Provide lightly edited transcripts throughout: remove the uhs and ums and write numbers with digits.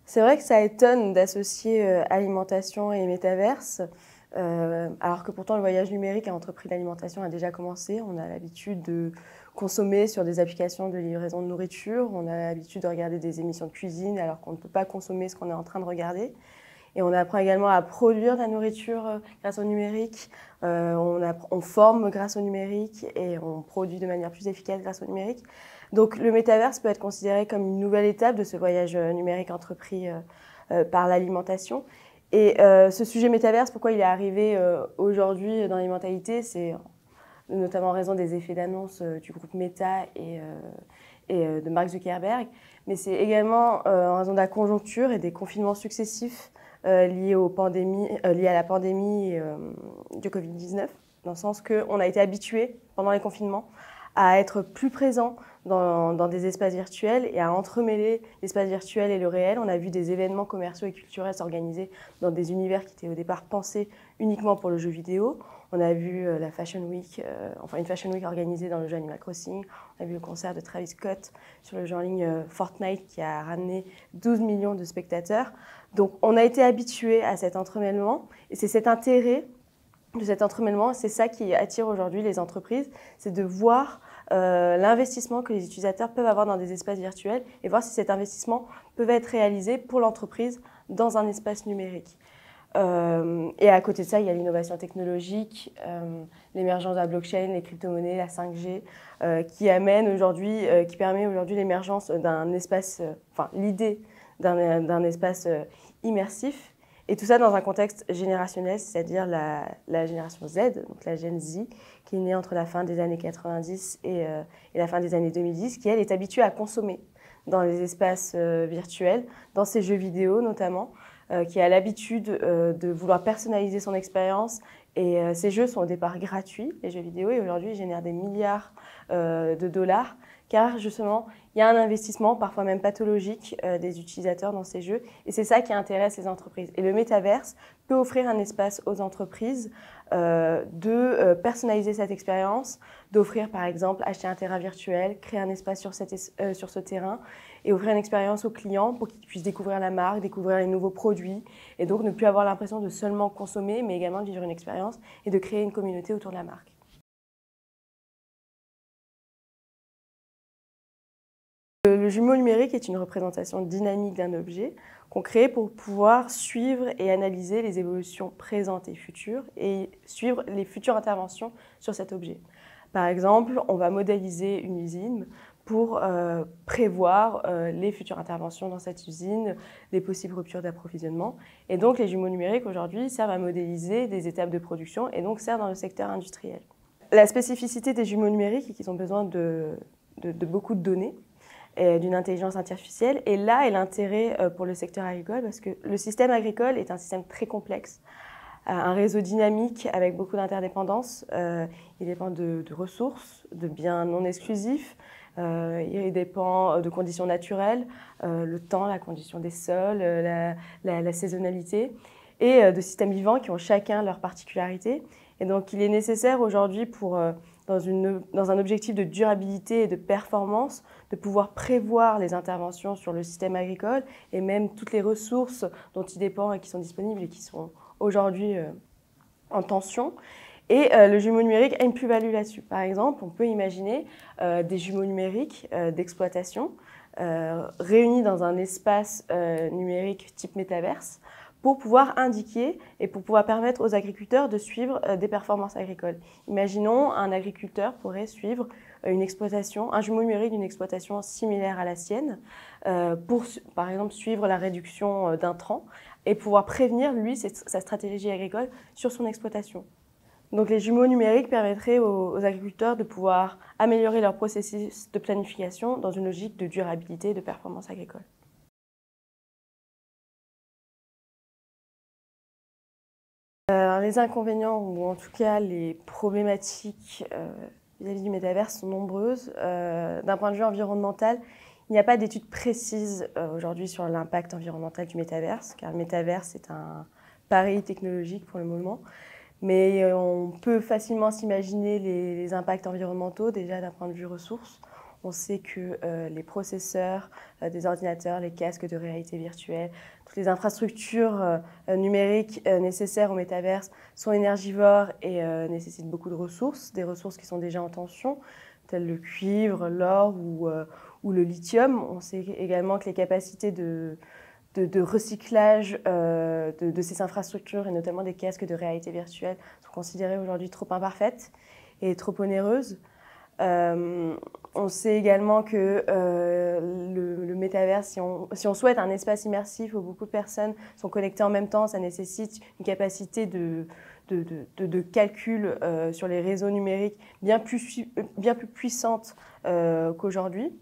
C'est vrai que ça étonne d'associer alimentation et métaverse, alors que pourtant le voyage numérique à entrepris d'alimentation a déjà commencé. On a l'habitude de consommer sur des applications de livraison de nourriture, on a l'habitude de regarder des émissions de cuisine alors qu'on ne peut pas consommer ce qu'on est en train de regarder. Et on apprend également à produire de la nourriture grâce au numérique, on forme grâce au numérique et on produit de manière plus efficace grâce au numérique. Donc le métaverse peut être considéré comme une nouvelle étape de ce voyage numérique entrepris par l'alimentation. Et ce sujet métaverse, pourquoi il est arrivé aujourd'hui dans les mentalités, c'est notamment en raison des effets d'annonce du groupe Meta et de Mark Zuckerberg, mais c'est également en raison de la conjoncture et des confinements successifs liés à la pandémie du Covid-19, dans le sens qu'on a été habitué pendant les confinements à être plus présent dans des espaces virtuels et à entremêler l'espace virtuel et le réel. On a vu des événements commerciaux et culturels s'organiser dans des univers qui étaient au départ pensés uniquement pour le jeu vidéo. On a vu la Fashion Week, une Fashion Week organisée dans le jeu Animal Crossing. On a vu le concert de Travis Scott sur le jeu en ligne Fortnite qui a ramené 12 millions de spectateurs. Donc on a été habitué à cet entremêlement et c'est cet intérêt de cet entremêlement, c'est ça qui attire aujourd'hui les entreprises, c'est de voir l'investissement que les utilisateurs peuvent avoir dans des espaces virtuels et voir si cet investissement peut être réalisé pour l'entreprise dans un espace numérique. Et à côté de ça, il y a l'innovation technologique, l'émergence de la blockchain, les crypto-monnaies, la 5G, qui permet aujourd'hui l'émergence d'un espace, l'idée d'un espace immersif. Et tout ça dans un contexte générationnel, c'est-à-dire la génération Z, donc la Gen Z, qui est née entre la fin des années 90 et la fin des années 2010, qui, elle, est habituée à consommer dans les espaces virtuels, dans ses jeux vidéo notamment, qui a l'habitude de vouloir personnaliser son expérience. Et ces jeux sont au départ gratuits, les jeux vidéo, et aujourd'hui ils génèrent des milliards de dollars, car justement, il y a un investissement, parfois même pathologique, des utilisateurs dans ces jeux. Et c'est ça qui intéresse les entreprises. Et le métaverse peut offrir un espace aux entreprises de personnaliser cette expérience, d'offrir par exemple, acheter un terrain virtuel, créer un espace sur ce terrain et offrir une expérience aux clients pour qu'ils puissent découvrir la marque, découvrir les nouveaux produits et donc ne plus avoir l'impression de seulement consommer, mais également de vivre une expérience et de créer une communauté autour de la marque. Le jumeau numérique est une représentation dynamique d'un objet qu'on crée pour pouvoir suivre et analyser les évolutions présentes et futures et suivre les futures interventions sur cet objet. Par exemple, on va modéliser une usine pour prévoir les futures interventions dans cette usine, les possibles ruptures d'approvisionnement. Et donc les jumeaux numériques aujourd'hui servent à modéliser des étapes de production et donc servent dans le secteur industriel. La spécificité des jumeaux numériques est qu'ils ont besoin de beaucoup de données, d'une intelligence artificielle. Et là est l'intérêt pour le secteur agricole parce que le système agricole est un système très complexe, un réseau dynamique avec beaucoup d'interdépendances. Il dépend de ressources, de biens non exclusifs, il dépend de conditions naturelles, le temps, la condition des sols, la saisonnalité, et de systèmes vivants qui ont chacun leurs particularités. Et donc il est nécessaire aujourd'hui dans un objectif de durabilité et de performance, de pouvoir prévoir les interventions sur le système agricole et même toutes les ressources dont il dépend et qui sont disponibles et qui sont aujourd'hui en tension. Et le jumeau numérique a une plus-value là-dessus. Par exemple, on peut imaginer des jumeaux numériques d'exploitation réunis dans un espace numérique type métaverse pour pouvoir indiquer et pour pouvoir permettre aux agriculteurs de suivre des performances agricoles. Imaginons un agriculteur pourrait suivre une exploitation, un jumeau numérique d'une exploitation similaire à la sienne pour, par exemple, suivre la réduction d'intrants et pouvoir prévenir, lui, sa stratégie agricole sur son exploitation. Donc les jumeaux numériques permettraient aux agriculteurs de pouvoir améliorer leur processus de planification dans une logique de durabilité et de performance agricole. Les inconvénients, ou en tout cas les problématiques vis-à-vis du métaverse sont nombreuses. D'un point de vue environnemental, il n'y a pas d'études précises aujourd'hui sur l'impact environnemental du métaverse, car le métaverse est un pari technologique pour le moment. mais on peut facilement s'imaginer les impacts environnementaux, déjà d'un point de vue ressources. On sait que les processeurs des ordinateurs, les casques de réalité virtuelle, toutes les infrastructures numériques nécessaires au métaverse sont énergivores et nécessitent beaucoup de ressources, des ressources qui sont déjà en tension, telles le cuivre, l'or ou le lithium. On sait également que les capacités de recyclage de ces infrastructures et notamment des casques de réalité virtuelle sont considérées aujourd'hui trop imparfaites et trop onéreuses. On sait également que le métaverse, si on souhaite un espace immersif où beaucoup de personnes sont connectées en même temps, ça nécessite une capacité de calcul sur les réseaux numériques bien plus puissante qu'aujourd'hui.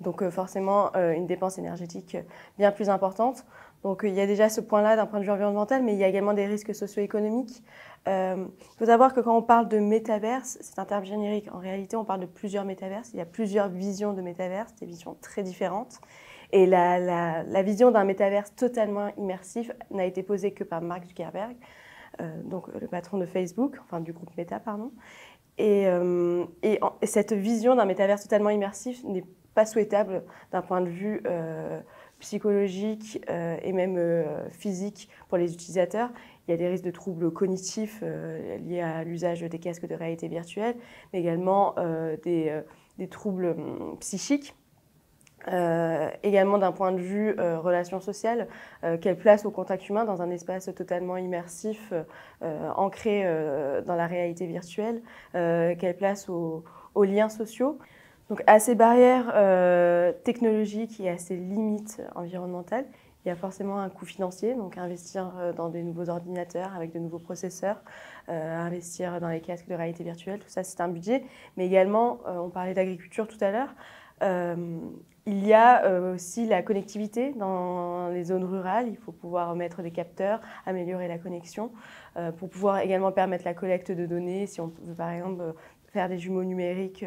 Donc forcément une dépense énergétique bien plus importante. Donc il y a déjà ce point-là d'un point de vue environnemental, mais il y a également des risques socio-économiques. Il faut savoir que quand on parle de métaverse, c'est un terme générique. En réalité, on parle de plusieurs métaverses. Il y a plusieurs visions de métaverse, des visions très différentes. Et la vision d'un métaverse totalement immersif n'a été posée que par Mark Zuckerberg, donc le patron de Facebook, enfin du groupe Meta, pardon. Et cette vision d'un métaverse totalement immersif n'est pas souhaitable d'un point de vue psychologique et même physique pour les utilisateurs. Il y a des risques de troubles cognitifs liés à l'usage des casques de réalité virtuelle, mais également des troubles psychiques. Également d'un point de vue relations sociales, quelle place au contact humain dans un espace totalement immersif, ancré dans la réalité virtuelle, quelle place aux liens sociaux. Donc à ces barrières technologiques et à ces limites environnementales, il y a forcément un coût financier, donc investir dans des nouveaux ordinateurs avec de nouveaux processeurs, investir dans les casques de réalité virtuelle, tout ça c'est un budget. Mais également, on parlait d'agriculture tout à l'heure, il y a aussi la connectivité dans les zones rurales. Il faut pouvoir mettre des capteurs, améliorer la connexion, pour pouvoir également permettre la collecte de données, si on veut par exemple faire des jumeaux numériques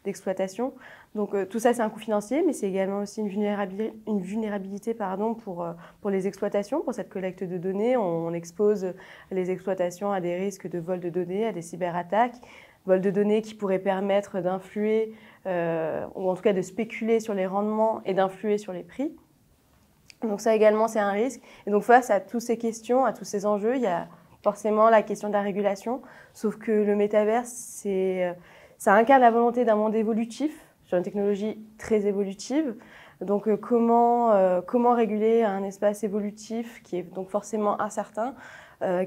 d'exploitation. Donc tout ça, c'est un coût financier, mais c'est également aussi une vulnérabilité pour les exploitations, pour cette collecte de données. On expose les exploitations à des risques de vol de données, à des cyberattaques, vol de données qui pourraient permettre d'influer, ou en tout cas de spéculer sur les rendements et d'influer sur les prix. Donc ça également, c'est un risque. Et donc face à toutes ces questions, à tous ces enjeux, il y a forcément la question de la régulation, sauf que le métaverse, ça incarne la volonté d'un monde évolutif, sur une technologie très évolutive. Donc comment réguler un espace évolutif qui est donc forcément incertain,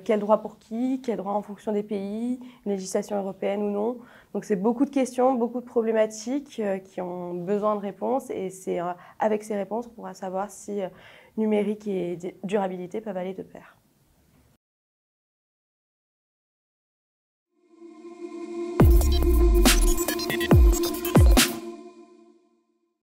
quel droit pour qui, quel droit en fonction des pays, une législation européenne ou non. Donc c'est beaucoup de questions, beaucoup de problématiques qui ont besoin de réponses, et c'est avec ces réponses qu'on pourra savoir si numérique et durabilité peuvent aller de pair.